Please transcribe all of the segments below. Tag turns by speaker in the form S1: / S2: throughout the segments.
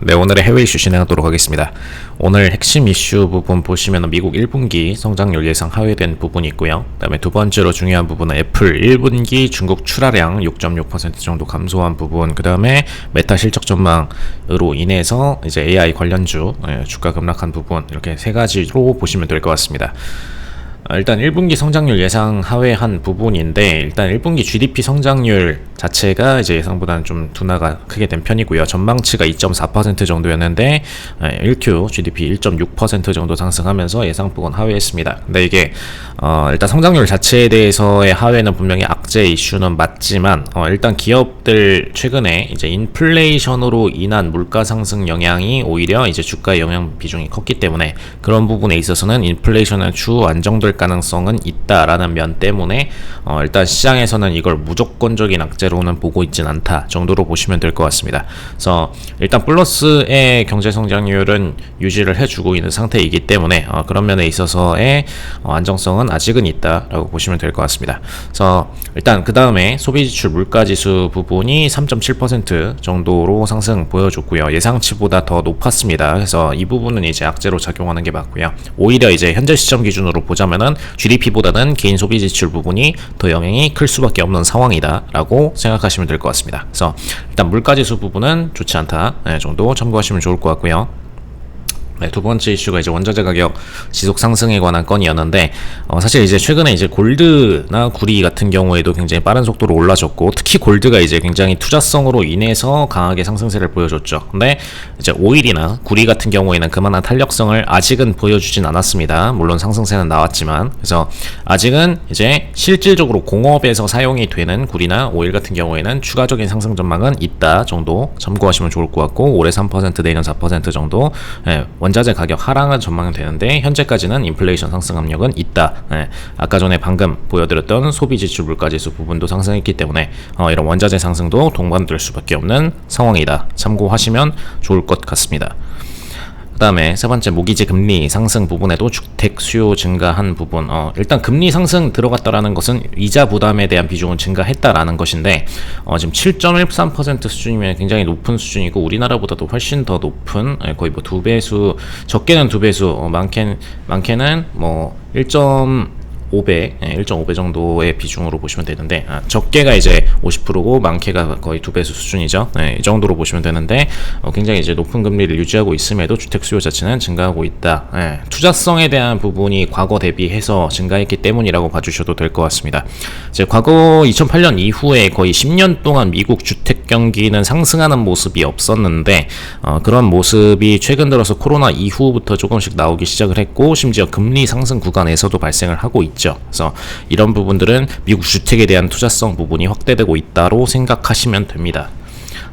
S1: 네, 오늘의 해외 이슈 진행하도록 하겠습니다. 오늘 핵심 이슈 부분 보시면 미국 1분기 성장률 예상 하회된 부분이 있고요. 그 다음에 두 번째로 중요한 부분은 애플 1분기 중국 출하량 6.6% 정도 감소한 부분, 그 다음에 메타 실적 전망으로 인해서 이제 AI 관련주 주가 급락한 부분, 이렇게 세 가지로 보시면 될 것 같습니다. 일단 1분기 성장률 예상 하회한 부분인데, 일단 1분기 GDP 성장률 자체가 이제 예상보다는 좀 둔화가 크게 된 편이고요. 전망치가 2.4% 정도였는데 1Q GDP 1.6% 정도 상승하면서 예상폭은 하회했습니다. 근데 이게 일단 성장률 자체에 대해서의 하회는 분명히 악재 이슈는 맞지만 일단 기업들 최근에 이제 인플레이션으로 인한 물가 상승 영향이 오히려 이제 주가의 영향 비중이 컸기 때문에 그런 부분에 있어서는 인플레이션은 추후 안정될 가능성은 있다라는 면 때문에 일단 시장에서는 이걸 무조건적인 악재로는 보고 있진 않다 정도로 보시면 될 것 같습니다. 그래서 일단 플러스의 경제 성장률은 유지를 해주고 있는 상태이기 때문에 그런 면에 있어서의 안정성은 아직은 있다라고 보시면 될 것 같습니다. 그래서 일단 그 다음에 소비지출 물가지수 부분이 3.7% 정도로 상승 보여줬고요. 예상치보다 더 높았습니다. 그래서 이 부분은 이제 악재로 작용하는 게 맞고요. 오히려 이제 현재 시점 기준으로 보자면은 GDP보다는 개인 소비지출 부분이 더 영향이 클 수밖에 없는 상황이다라고 생각하시면 될 것 같습니다. 그래서 일단 물가지수 부분은 좋지 않다 정도 참고하시면 좋을 것 같고요. 네, 두 번째 이슈가 이제 원자재 가격 지속 상승에 관한 건이었는데 사실 이제 최근에 이제 골드나 구리 같은 경우에도 굉장히 빠른 속도로 올라졌고, 특히 골드가 이제 굉장히 투자성으로 인해서 강하게 상승세를 보여줬죠. 근데 이제 오일이나 구리 같은 경우에는 그만한 탄력성을 아직은 보여주진 않았습니다. 물론 상승세는 나왔지만, 그래서 아직은 이제 실질적으로 공업에서 사용이 되는 구리나 오일 같은 경우에는 추가적인 상승 전망은 있다 정도 참고하시면 좋을 것 같고, 올해 3% 내년 4% 정도 원자재 가격 하락은 전망은 되는데 현재까지는 인플레이션 상승 압력은 있다. 아까 전에 방금 보여드렸던 소비지출 물가지수 부분도 상승했기 때문에 이런 원자재 상승도 동반될 수밖에 없는 상황이다. 참고하시면 좋을 것 같습니다. 그 다음에 세 번째, 모기지 금리 상승 부분에도 주택 수요 증가한 부분. 일단 금리 상승 들어갔다라는 것은 이자 부담에 대한 비중은 증가했다라는 것인데 지금 7.13% 수준이면 굉장히 높은 수준이고, 우리나라보다도 훨씬 더 높은, 거의 뭐 2배수, 적게는 2배수, 많게는 뭐 1.5배 정도의 비중으로 보시면 되는데, 적게가 이제 50%고 많게가 거의 2배수 수준이죠. 이 정도로 보시면 되는데 굉장히 이제 높은 금리를 유지하고 있음에도 주택 수요 자체는 증가하고 있다. 투자성에 대한 부분이 과거 대비해서 증가했기 때문이라고 봐주셔도 될 것 같습니다. 이제 과거 2008년 이후에 거의 10년 동안 미국 주택 경기는 상승하는 모습이 없었는데 그런 모습이 최근 들어서 코로나 이후부터 조금씩 나오기 시작을 했고, 심지어 금리 상승 구간에서도 발생을 하고 있죠. 그래서 이런 부분들은 미국 주택에 대한 투자성 부분이 확대되고 있다로 생각하시면 됩니다.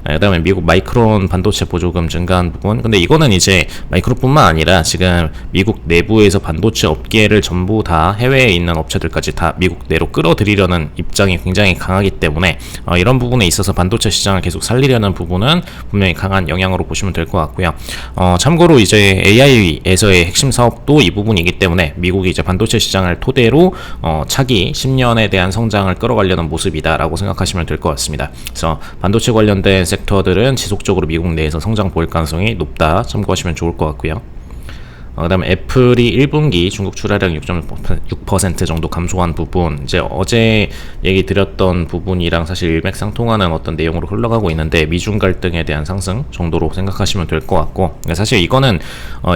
S1: 그 다음에 미국 마이크론 반도체 보조금 증가한 부분. 근데 이거는 이제 마이크론뿐만 아니라 지금 미국 내부에서 반도체 업계를 전부 다 해외에 있는 업체들까지 다 미국 내로 끌어들이려는 입장이 굉장히 강하기 때문에 이런 부분에 있어서 반도체 시장을 계속 살리려는 부분은 분명히 강한 영향으로 보시면 될 것 같고요. 참고로 이제 AI에서의 핵심 사업도 이 부분이기 때문에 미국이 이제 반도체 시장을 토대로 차기 10년에 대한 성장을 끌어가려는 모습이다라고 생각하시면 될 것 같습니다. 그래서 반도체 관련된 섹터들은 지속적으로 미국 내에서 성장 보일 가능성이 높다 참고하시면 좋을 것 같고요. 그 다음에 애플이 1분기 중국 출하량 6.6% 정도 감소한 부분, 이제 어제 얘기 드렸던 부분이랑 사실 일맥상통하는 어떤 내용으로 흘러가고 있는데, 미중 갈등에 대한 상승 정도로 생각하시면 될 것 같고, 사실 이거는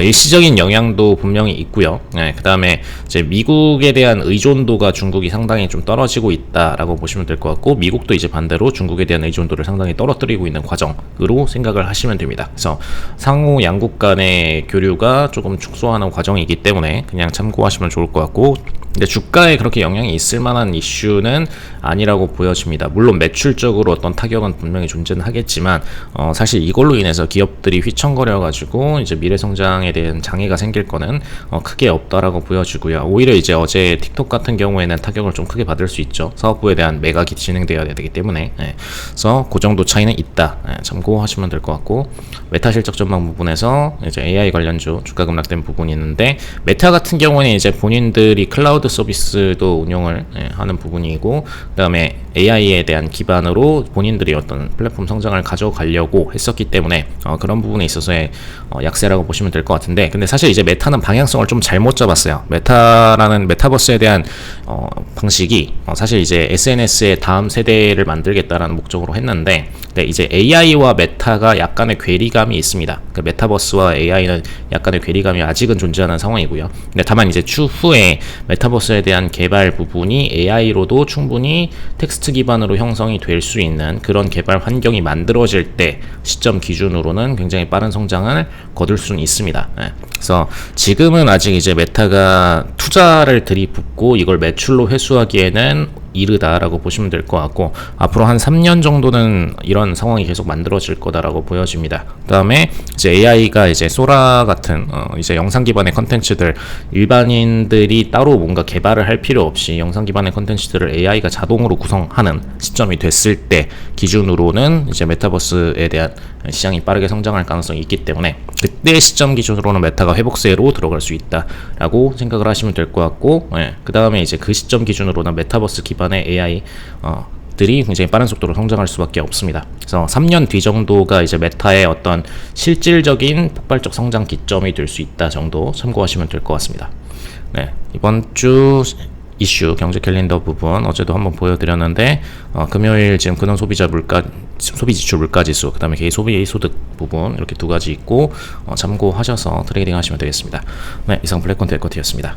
S1: 일시적인 영향도 분명히 있고요. 그 다음에 이제 미국에 대한 의존도가 중국이 상당히 좀 떨어지고 있다라고 보시면 될 것 같고, 미국도 이제 반대로 중국에 대한 의존도를 상당히 떨어뜨리고 있는 과정으로 생각을 하시면 됩니다. 그래서 상호 양국 간의 교류가 조금 축소하는 과정이기 때문에 그냥 참고하시면 좋을 것 같고, 근데 주가에 그렇게 영향이 있을 만한 이슈는 아니라고 보여집니다. 물론 매출적으로 어떤 타격은 분명히 존재는 하겠지만 사실 이걸로 인해서 기업들이 휘청거려가지고 이제 미래 성장에 대한 장애가 생길 거는 크게 없다라고 보여지고요. 오히려 이제 어제 틱톡 같은 경우에는 타격을 좀 크게 받을 수 있죠. 사업부에 대한 매각이 진행되어야 되기 때문에. 그래서 그 정도 차이는 있다. 참고하시면 될 것 같고, 메타 실적 전망 부분에서 이제 AI 관련주 주가 급락된 부분이 있는데, 메타 같은 경우는 이제 본인들이 클라우드 클라우드 서비스도 운영을 하는 부분이고, 그다음에 AI에 대한 기반으로 본인들이 어떤 플랫폼 성장을 가져가려고 했었기 때문에 그런 부분에 있어서의 약세라고 보시면 될 것 같은데, 근데 사실 이제 메타는 방향성을 좀 잘못 잡았어요. 메타라는 메타버스에 대한 방식이 사실 이제 SNS의 다음 세대를 만들겠다라는 목적으로 했는데, 이제 AI와 메타가 약간의 괴리감이 있습니다. 그 메타버스와 AI는 약간의 괴리감이 아직은 존재하는 상황이고요. 근데 다만 이제 추후에 메타버스에 대한 개발 부분이 AI로도 충분히 텍스트 기반으로 형성이 될 수 있는 그런 개발 환경이 만들어질 때 시점 기준으로는 굉장히 빠른 성장을 거둘 수는 있습니다. 그래서 지금은 아직 이제 메타가 투자를 들이붓고 이걸 매출로 회수하기에는 이르다라고 보시면 될 것 같고, 앞으로 한 3년 정도는 이런 상황이 계속 만들어질 거다라고 보여집니다. 그다음에 이제 AI가 이제 소라 같은 이제 영상 기반의 컨텐츠들, 일반인들이 따로 뭔가 개발을 할 필요 없이 영상 기반의 컨텐츠들을 AI가 자동으로 구성하는 시점이 됐을 때 기준으로는 이제 메타버스에 대한 시장이 빠르게 성장할 가능성이 있기 때문에 그때 시점 기준으로는 메타가 회복세로 들어갈 수 있다라고 생각을 하시면 될 것 같고, 그 다음에 이제 그 시점 기준으로는 메타버스 기반의 AI 들이 굉장히 빠른 속도로 성장할 수밖에 없습니다. 그래서 3년 뒤 정도가 이제 메타의 어떤 실질적인 폭발적 성장 기점이 될 수 있다 정도 참고하시면 될 것 같습니다. 이번 주 이슈 경제 캘린더 부분 어제도 한번 보여드렸는데, 금요일 지금 근원 소비자 물가, 소비 지출 물가 지수, 그 다음에 개인 소비 소득 부분 이렇게 두 가지 있고 참고하셔서 트레이딩 하시면 되겠습니다. 이상 블랙컨트 에코티였습니다.